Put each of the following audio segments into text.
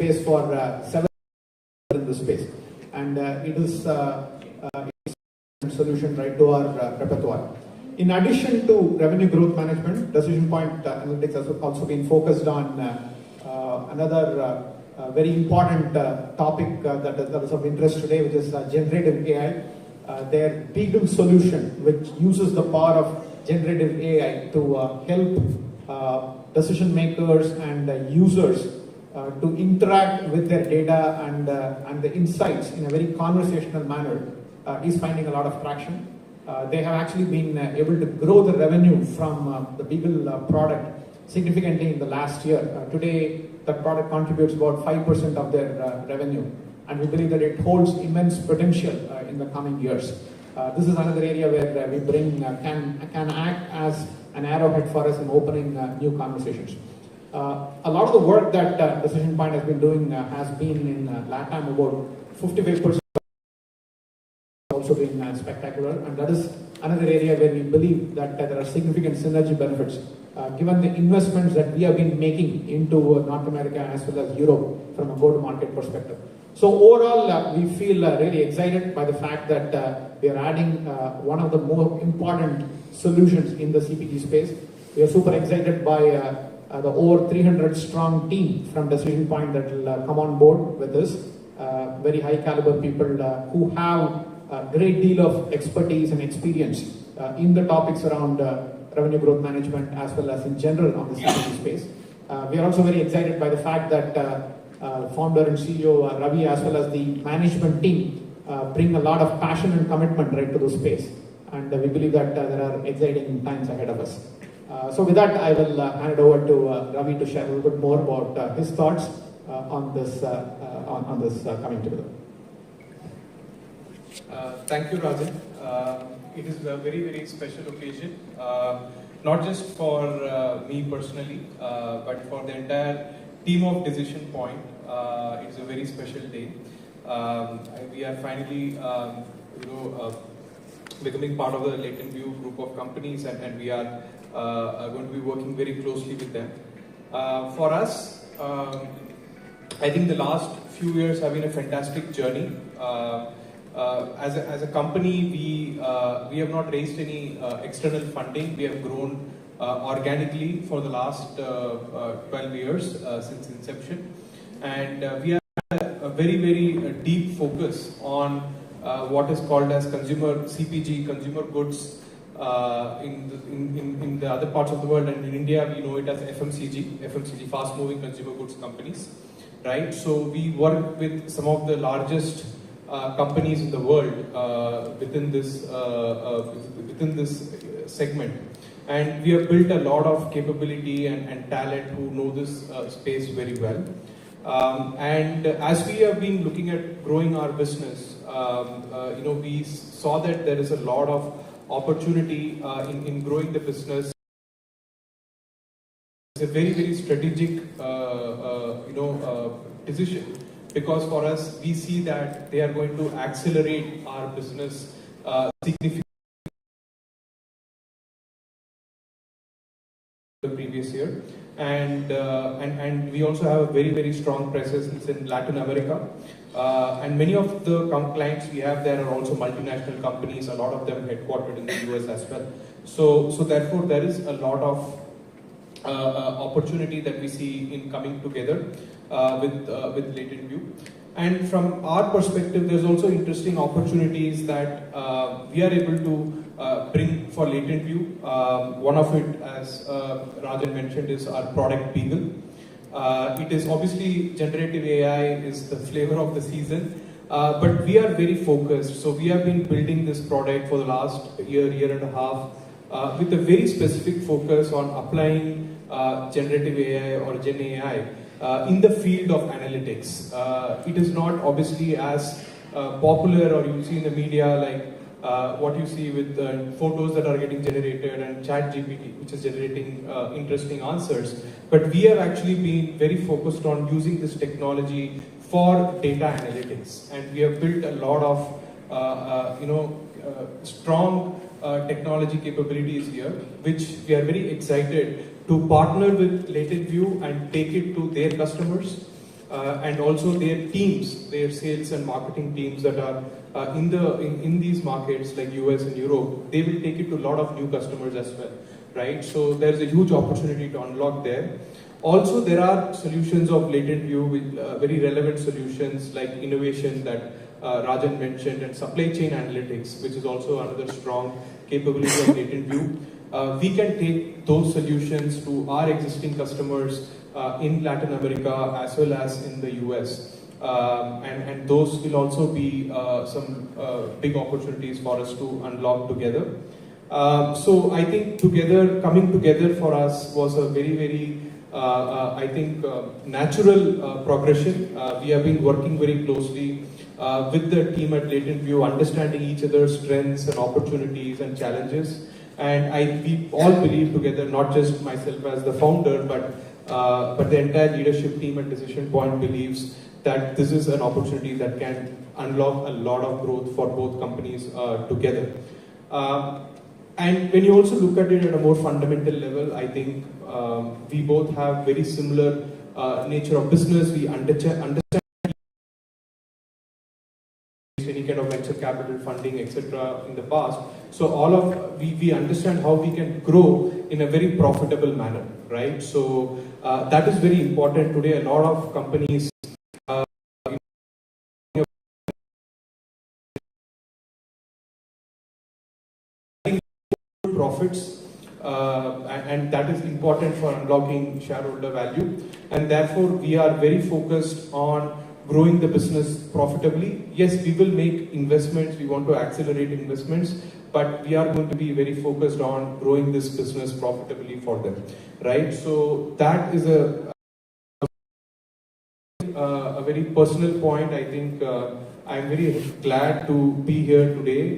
space for several in the space, and it is a solution right to our repertoire. In addition to revenue growth management, decision point analytics has also been focused on another very important topic that is of interest today, which is generative AI. Their Beagle solution, which uses the power of generative AI to help decision makers and users to interact with their data and the insights in a very conversational manner, is finding a lot of traction. They have actually been able to grow the revenue from the Beagle product significantly in the last year. Today, that product contributes about 5% of their revenue, and we believe that it holds immense potential in the coming years. This is another area where we bring can act as an arrowhead for us in opening new conversations. A lot of the work that Decision Point has been doing has been in LATAM. About 55% also been spectacular, and that is another area where we believe that there are significant synergy benefits given the investments that we have been making into North America as well as Europe from a go-to-market perspective. So overall, we feel really excited by the fact that we are adding one of the more important solutions in the CPG space. We are super excited by the over 300 strong team from Decision Point that will come on board with us. Very high caliber people who have a great deal of expertise and experience in the topics around revenue growth management as well as in general on the CPG space. We are also very excited by the fact that founder and CEO Ravi as well as the management team bring a lot of passion and commitment right to the space, and we believe that there are exciting times ahead of us. So with that, I will hand it over to Ravi to share a little bit more about his thoughts on this coming together. Thank you, Rajan. It is a very, very special occasion, not just for me personally, but for the entire team of Decision Point. It's a very special day. We are finally, becoming part of the LatentView group of companies, and we are going to be working very closely with them. For us, I think the last few years have been a fantastic journey. As a company, we have not raised any external funding. We have grown organically for the last 12 years since inception, and we have a very, very deep focus on what is called as consumer CPG, consumer goods in the other parts of the world, and in India we know it as FMCG, fast moving consumer goods companies, right? So we work with some of the largest companies in the world within this segment, and we have built a lot of capability and talent who know this space very well. And as we have been looking at growing our business, we saw that there is a lot of opportunity in growing the business. It's a very, very strategic decision, because for us, we see that they are going to accelerate our business significantly the previous year, and we also have a very, very strong presence in Latin America, and many of the clients we have there are also multinational companies, a lot of them headquartered in the US as well. So therefore there is a lot of opportunity that we see in coming together with LatentView. And from our perspective, there's also interesting opportunities that we are able to bring for LatentView. One of it, as Rajan mentioned, is our product Beagle. It is obviously generative AI is the flavor of the season, but we are very focused. So we have been building this product for the last year and a half with a very specific focus on applying generative AI or GenAI in the field of analytics. It is not obviously as popular, or you see in the media like what you see with photos that are getting generated and ChatGPT, which is generating interesting answers. But we have actually been very focused on using this technology for data analytics, and we have built a lot of strong technology capabilities here, which we are very excited to partner with LatentView and take it to their customers. and also their teams, their sales and marketing teams that are in these markets like US and Europe, they will take it to a lot of new customers as well, right? So there's a huge opportunity to unlock there. Also, there are solutions of LatentView with very relevant solutions like innovation that Rajan mentioned, and supply chain analytics, which is also another strong capability of LatentView. We can take those solutions to our existing customers in Latin America as well as in the US. And those will also be some big opportunities for us to unlock together. So I think coming together for us was a very I think natural progression. We have been working very closely with the team at LatentView, understanding each other's strengths and opportunities and challenges. And we all believe together, not just myself as the founder, but the entire leadership team at Decision Point believes that this is an opportunity that can unlock a lot of growth for both companies together. And when you also look at it at a more fundamental level, I think we both have very similar nature of business. We understand any kind of venture capital funding, etc. in the past. So we understand how we can grow in a very profitable manner, right? So that is very important today. A lot of companies profits, and that is important for unlocking shareholder value. And therefore, we are very focused on growing the business profitably. Yes, we will make investments. We want to accelerate investments, but we are going to be very focused on growing this business profitably for them, right? So that is a very personal point. I think I'm very glad to be here today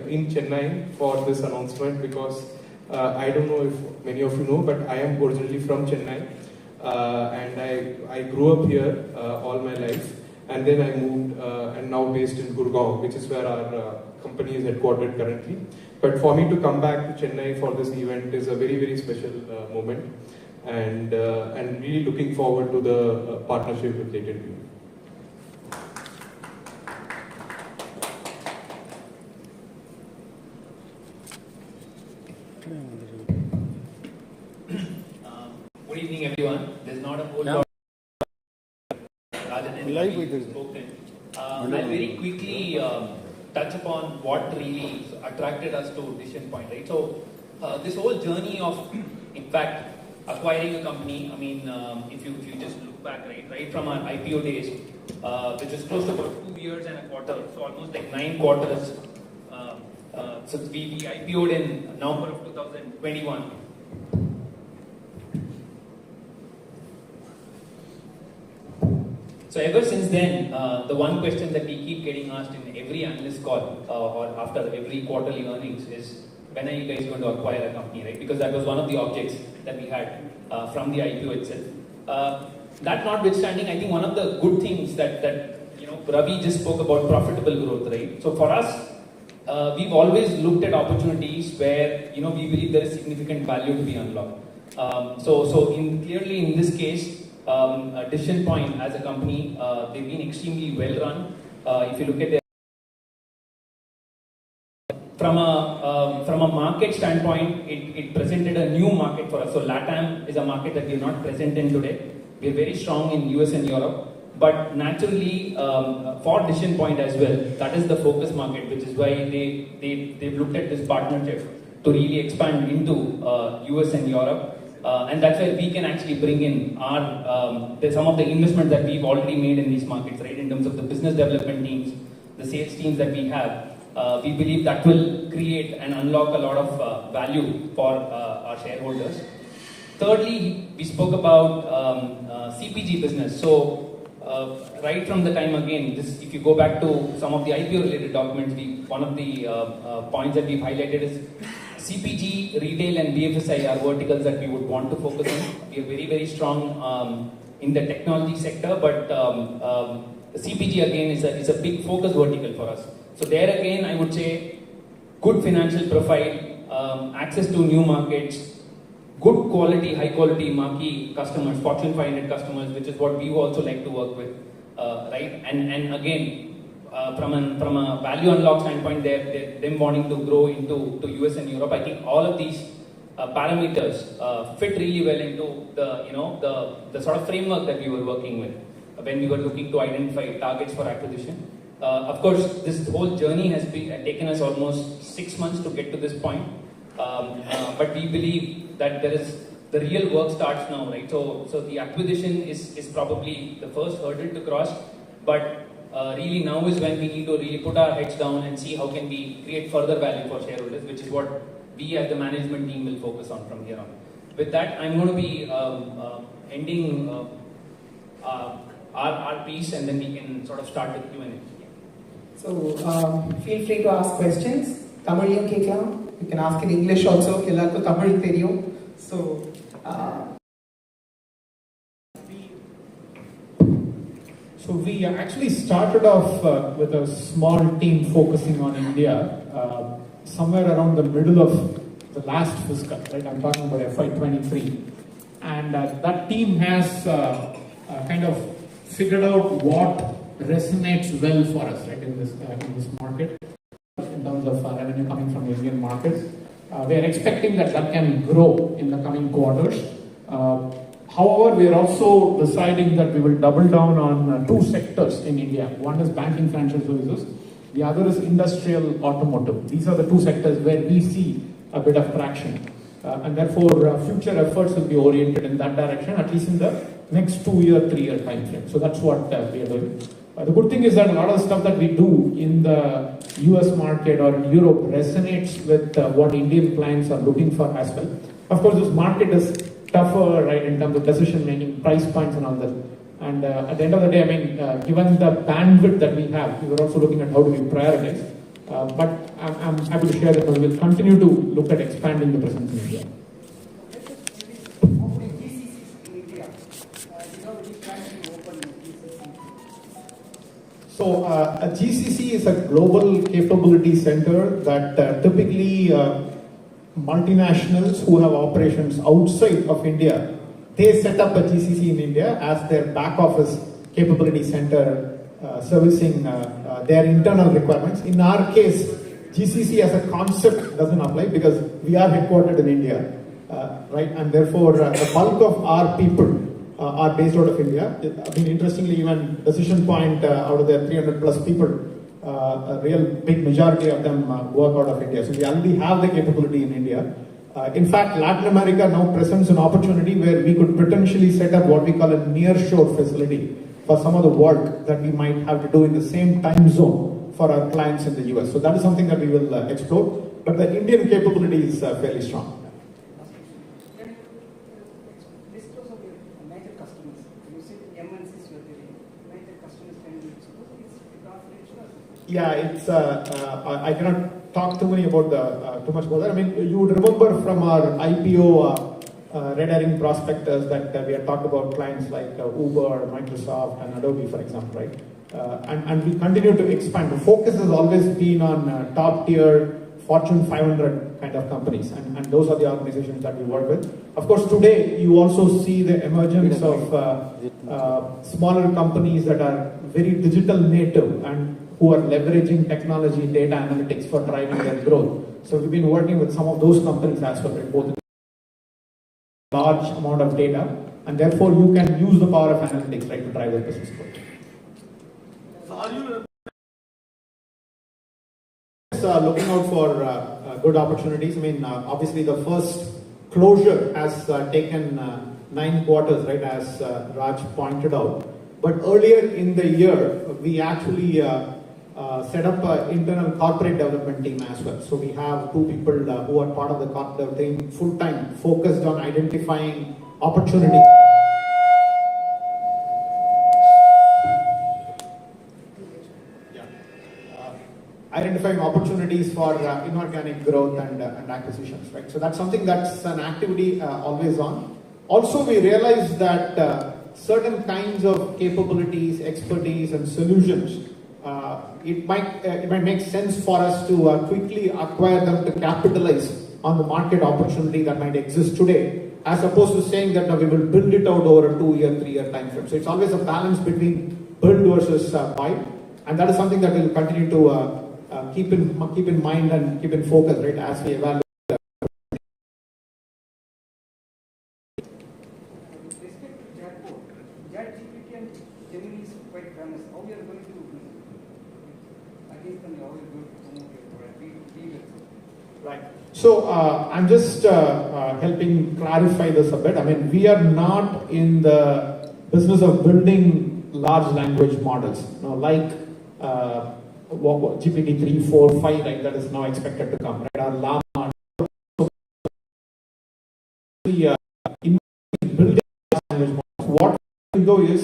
in Chennai for this announcement, because I don't know if many of you know, but I am originally from Chennai, and I grew up here all my life, and then I moved and now based in Gurgaon, which is where our company is headquartered currently. But for me to come back to Chennai for this event is a very special moment, and really looking forward to the partnership with LatentView. Good evening, everyone. There's not a whole lot rather than spoken. I'll very quickly touch upon what really attracted us to Decision Point, right? So this whole journey of, in fact, acquiring a company. I mean, if you just look back, right from our IPO days, which is close to about 2 years and a quarter, so almost like 9 quarters. So we IPO'd in November of 2021. So ever since then, the one question that we keep getting asked in every analyst call or after every quarterly earnings is, when are you guys going to acquire a company, right? Because that was one of the objects that we had from the IPO itself. That notwithstanding, I think one of the good things that Ravi just spoke about profitable growth, right? So for us, we've always looked at opportunities where we believe there is significant value to be unlocked. Clearly in this case, Decision Point as a company, they've been extremely well run. If you look at their from a market standpoint, it presented a new market for us. So LATAM is a market that we're not present in today. We're very strong in US and Europe, but naturally for Decision Point as well, that is the focus market, which is why they've looked at this partnership to really expand into US and Europe. And that's where we can actually bring in some of the investment that we've already made in these markets, right? In terms of the business development teams, the sales teams that we have, we believe that will create and unlock a lot of value for our shareholders. Thirdly, we spoke about CPG business. So right from the time, again, if you go back to some of the IPO related documents, one of the points that we've highlighted is CPG, retail and BFSI are verticals that we would want to focus on. We are very strong in the technology sector, but CPG again is a big focus vertical for us. So there again, I would say good financial profile, access to new markets, good quality, high quality marquee customers, Fortune 500 customers, which is what we also like to work with, right? And again, from a value unlock standpoint, they're them wanting to grow into US and Europe. I think all of these parameters fit really well into the sort of framework that we were working with when we were looking to identify targets for acquisition. Of course, this whole journey has taken us almost 6 months to get to this point, but we believe that the real work starts now, right? So the acquisition is probably the first hurdle to cross, but really now is when we need to really put our heads down and see how can we create further value for shareholders, which is what we as the management team will focus on from here on. With that, I'm going to be ending our piece, and then we can sort of start with Q&A. So feel free to ask questions. Tamil keklam. You can ask in English also. Kellarku Tamil theriyum. So So we actually started off with a small team focusing on India somewhere around the middle of the last fiscal, right? I'm talking about FY23. And that team has kind of figured out what resonates well for us, right, in this market, in terms of revenue coming from the Indian market. We are expecting that can grow in the coming quarters. However, we are also deciding that we will double down on two sectors in India. One is banking financial services, the other is industrial automotive. These are the two sectors where we see a bit of traction. And therefore, future efforts will be oriented in that direction, at least in the next 2-year, 3-year time frame. So that's what we are doing. The good thing is that a lot of the stuff that we do in the US market or in Europe resonates with what Indian clients are looking for as well. Of course, this market is tougher, right, in terms of decision making, price points and all that. And at the end of the day, I mean, given the bandwidth that we have, we were also looking at how do we prioritize. But I'm happy to share that we will continue to look at expanding the presence in India. So a GCC is a global capability center that typically multinationals who have operations outside of India, they set up a GCC in India as their back office capability center servicing their internal requirements. In our case, GCC as a concept doesn't apply because we are headquartered in India, right? And therefore, the bulk of our people are based out of India. I mean, interestingly, even Decision Point, out of their 300 plus people, a real big majority of them work out of India. So we already have the capability in India. In fact, Latin America now presents an opportunity where we could potentially set up what we call a nearshore facility for some of the work that we might have to do in the same time zone for our clients in the US. So that is something that we will explore. But the Indian capability is fairly strong. Yeah, it's. I cannot talk too much about that. I mean, you would remember from our IPO red herring prospectus that we had talked about clients like Uber, Microsoft, and Adobe, for example, right? And we continue to expand. The focus has always been on top tier Fortune 500 kind of companies, and those are the organizations that we work with. Of course, today you also see the emergence of smaller companies that are very digital native and who are leveraging technology, data analytics for driving their growth. So we've been working with some of those companies as well, right? Both large amount of data, and therefore you can use the power of analytics, right, to drive their business growth. So are you looking out for good opportunities? I mean, obviously the first closure has taken 9 quarters, right, as Raj pointed out. But earlier in the year, we actually set up an internal corporate development team as well. So we have 2 people who are part of the corporate team, full-time, focused on identifying opportunities. Identifying opportunities for inorganic growth and acquisitions, right? So that's something that's an activity always on. Also, we realized that certain kinds of capabilities, expertise, and solutions, it might make sense for us to quickly acquire them to capitalize on the market opportunity that might exist today as opposed to saying that now we will build it out over a 2-year, 3-year time frame. So it's always a balance between build versus buy, and that is something that we'll continue to keep in mind and keep in focus, right, as we evaluate. ChatGPT and Gemini is quite famous. How we are going to against them? How we are going to promote your product? Right. So I'm just helping clarify this a bit. I mean, we are not in the business of building large language models, like GPT 3, 4, 5, right? That is now expected to come, right? Our Llama. So we building large language models. What we do is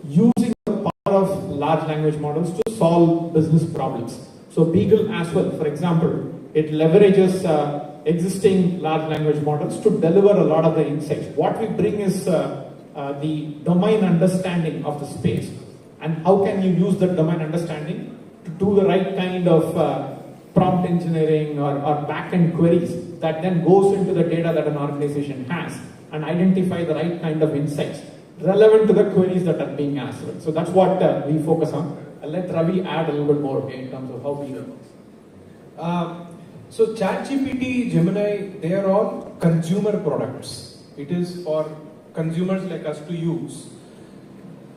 using the power of large language models to solve business problems. So Beagle as well, for example, it leverages existing large language models to deliver a lot of the insights. What we bring is the domain understanding of the space, and how can you use that domain understanding to do the right kind of prompt engineering or back-end queries that then goes into the data that an organization has and identify the right kind of insights relevant to the queries that are being asked. Right? So that's what we focus on. I'll let Ravi add a little bit more in terms of how we work. So ChatGPT, Gemini, they are all consumer products. It is for consumers like us to use.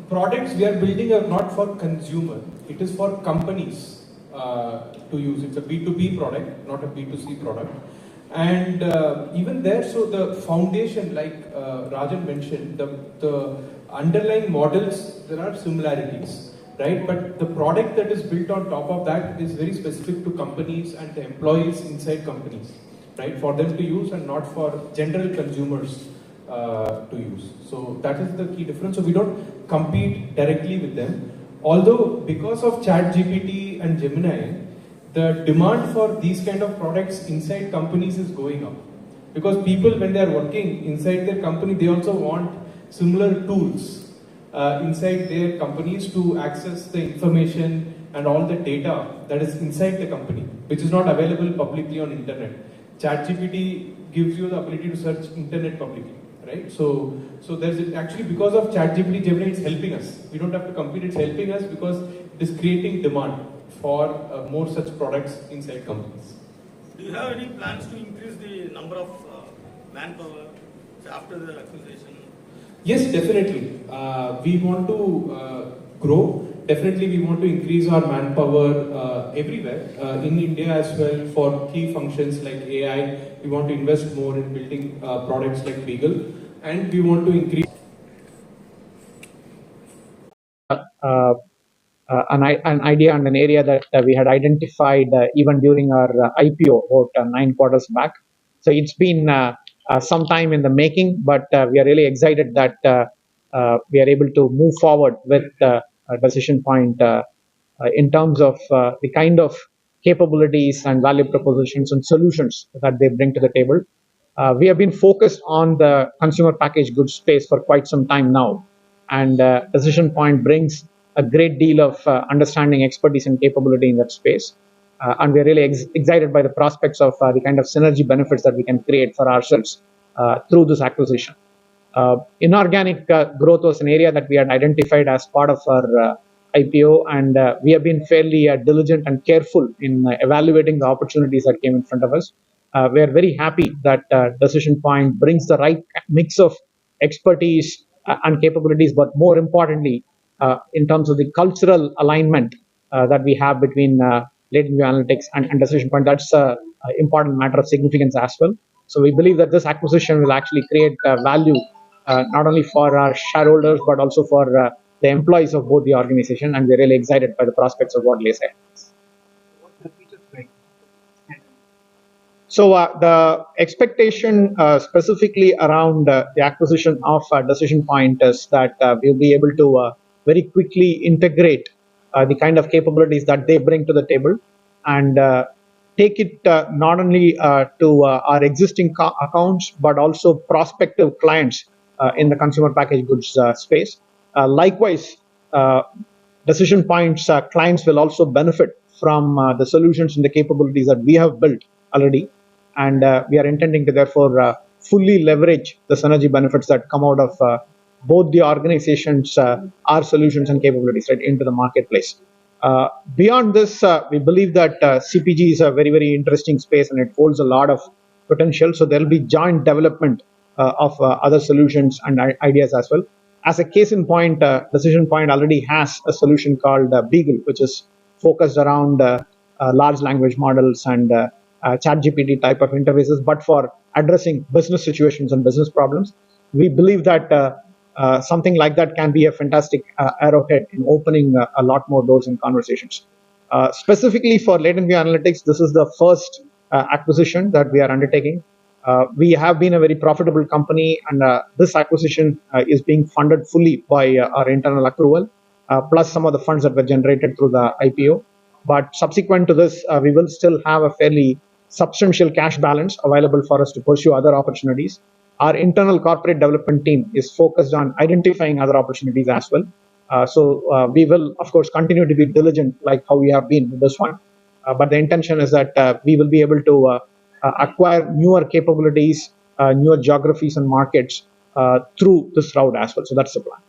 Products we are building are not for consumer. It is for companies to use. It's a B2B product, not a B2C product. And even there, so the foundation, like Rajan mentioned, the underlying models, there are similarities. Right, but the product that is built on top of that is very specific to companies and the employees inside companies, right, for them to use and not for general consumers to use. So that is the key difference. So we don't compete directly with them. Although because of ChatGPT and Gemini, the demand for these kind of products inside companies is going up. Because people, when they are working inside their company, they also want similar tools inside their companies to access the information and all the data that is inside the company, which is not available publicly on internet. ChatGPT gives you the ability to search internet publicly, right? So there's actually, because of ChatGPT, Gemini, it's helping us. We don't have to compete, it's helping us because it is creating demand for more such products inside companies. Do you have any plans to increase the number of manpower after the acquisition? Yes, definitely. We want to grow. Definitely, we want to increase our manpower everywhere, in India as well, for key functions like AI. We want to invest more in building products like Beagle, and we want to increase an idea and an area that we had identified even during our IPO about 9 quarters back. So it's been some time in the making, but we are really excited that we are able to move forward with Decision Point in terms of the kind of capabilities and value propositions and solutions that they bring to the table. We have been focused on the consumer packaged goods space for quite some time now, and Decision Point brings a great deal of understanding, expertise, and capability in that space. And we're really excited by the prospects of the kind of synergy benefits that we can create for ourselves through this acquisition. Inorganic growth was an area that we had identified as part of our IPO, and we have been fairly diligent and careful in evaluating the opportunities that came in front of us. We are very happy that Decision Point brings the right mix of expertise and capabilities, but more importantly, in terms of the cultural alignment that we have between LatentView Analytics and Decision Point. That's an important matter of significance as well. So we believe that this acquisition will actually create value not only for our shareholders, but also for the employees of both the organization, and we're really excited by the prospects of what lays ahead. So the expectation specifically around the acquisition of Decision Point is that we'll be able to very quickly integrate the kind of capabilities that they bring to the table, and take it not only to our existing accounts, but also prospective clients in the consumer packaged goods space. Likewise, Decision Point's clients will also benefit from the solutions and the capabilities that we have built already, and we are intending to therefore fully leverage the synergy benefits that come out of both the organizations, our solutions and capabilities, right, into the marketplace. Beyond this, we believe that CPG is a very, very interesting space and it holds a lot of potential. So there will be joint development of other solutions and ideas as well. As a case in point, Decision Point already has a solution called Beagle, which is focused around large language models and ChatGPT type of interfaces, but for addressing business situations and business problems. We believe that something like that can be a fantastic arrowhead in opening a lot more doors and conversations. Specifically for LatentView Analytics, this is the first acquisition that we are undertaking. We have been a very profitable company, and this acquisition is being funded fully by our internal accrual, plus some of the funds that were generated through the IPO. But subsequent to this, we will still have a fairly substantial cash balance available for us to pursue other opportunities. Our internal corporate development team is focused on identifying other opportunities as well. So we will, of course, continue to be diligent like how we have been with this one. But the intention is that we will be able to acquire newer capabilities, newer geographies and markets through this route as well. So that's the plan.